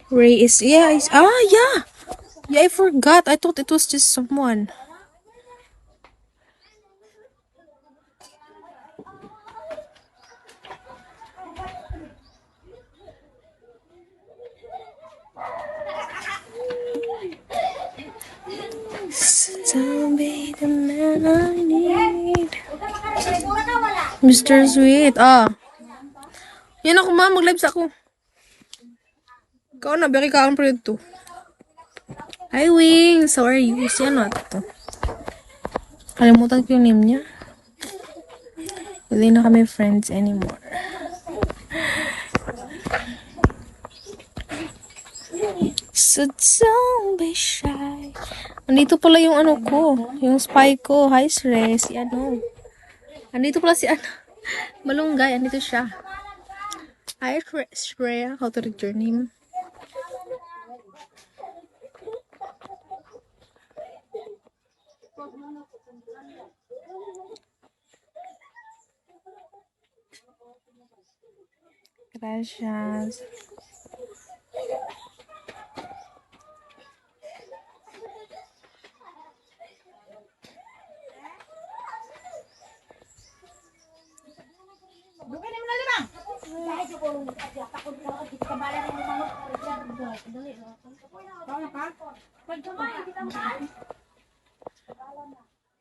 Ray is, yeah, yeah. Yeah, I forgot. I thought it was just someone. Don't be the man I need. Mr. Sweet. Yan ako, ma. Mag-live sa ako. Ikaw na, bari ka ang to. Hi, Wings. How are you? Siya na to. Kalimutan ko yung name niya. Hindi na kami friends anymore. So don't be shy. Andito pala yung ano ko. Yung spy ko. Hi, Sre. Si ano. Andito pala si ano. Malunggay. Andito siya. Hi, Shreya. How to read your name? Gracias.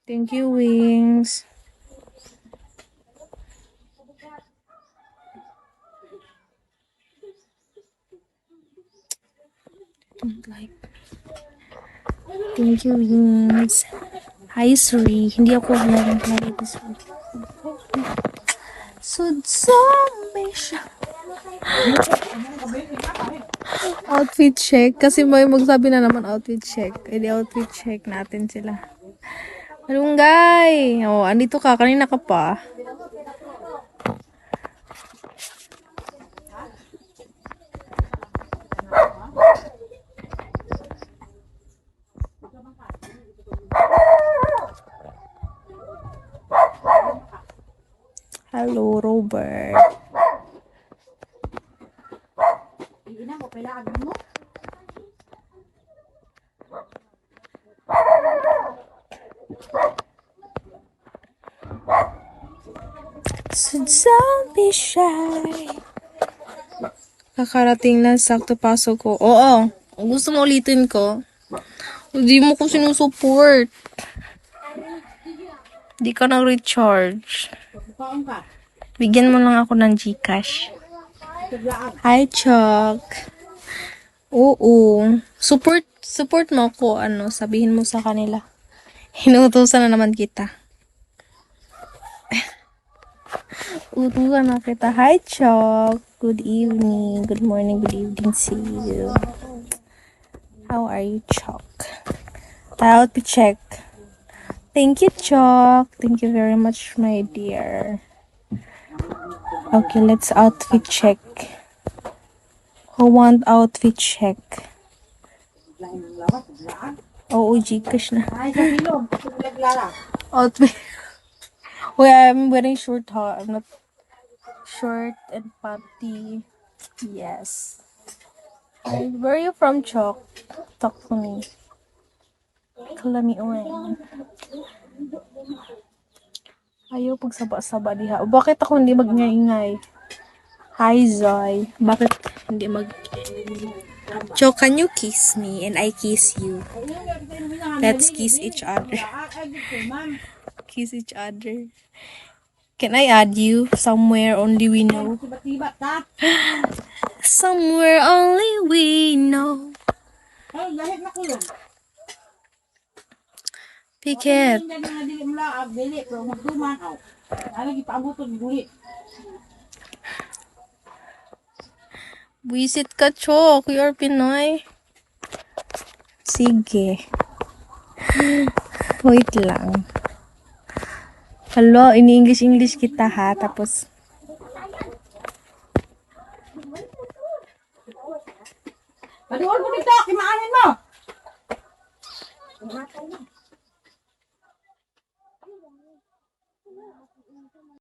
Thank you, Wings. Don't like. Thank you, Wings. Hi, Sri. Hindi ako lagi this week. So zombie siya. Outfit check. Kasi may magsabi na naman outfit check. Hindi outfit check natin sila. Malunggay! Andito ka. Kanina ka pa. Hello, Robert. So don't be shy. Kakarating lang, sakto pasok ko. Oo. Gusto mo ulitin ko? Hindi mo ko sinusupport. Hindi ka nag-recharge. Bigyan mo lang ako ng Gcash. Hi, Chuck. Oo. Support mo ako. Sabihin mo sa kanila. Hinutusan na naman kita. Utusan na kita. Hi, Chuck. Good evening. Good morning. Good evening to you. How are you, Chuck? Outfit check. Thank you, Chuck. Thank you very much, my dear. Okay, let's outfit check. Who want outfit check? Oo, Gcash na. Outfit. Wait, I'm wearing short hair. I'm not short and panty. Yes. Where are you from, Chuck? Talk to me. Kalami oran. Ayaw pagsaba-saba diha. Bakit ako hindi mag-ingay? Hi, Zoy. Bakit hindi Chuck, can you kiss me and I kiss you? Let's kiss each other. Kiss each other. Can I add you somewhere only we know? Somewhere only we know. Piket. Visit ka, Chok. We are Pinoy. Sige. Wait lang. Hello, ini-English kita ha. Tapos, Paduol mo dito, kimaanin mo.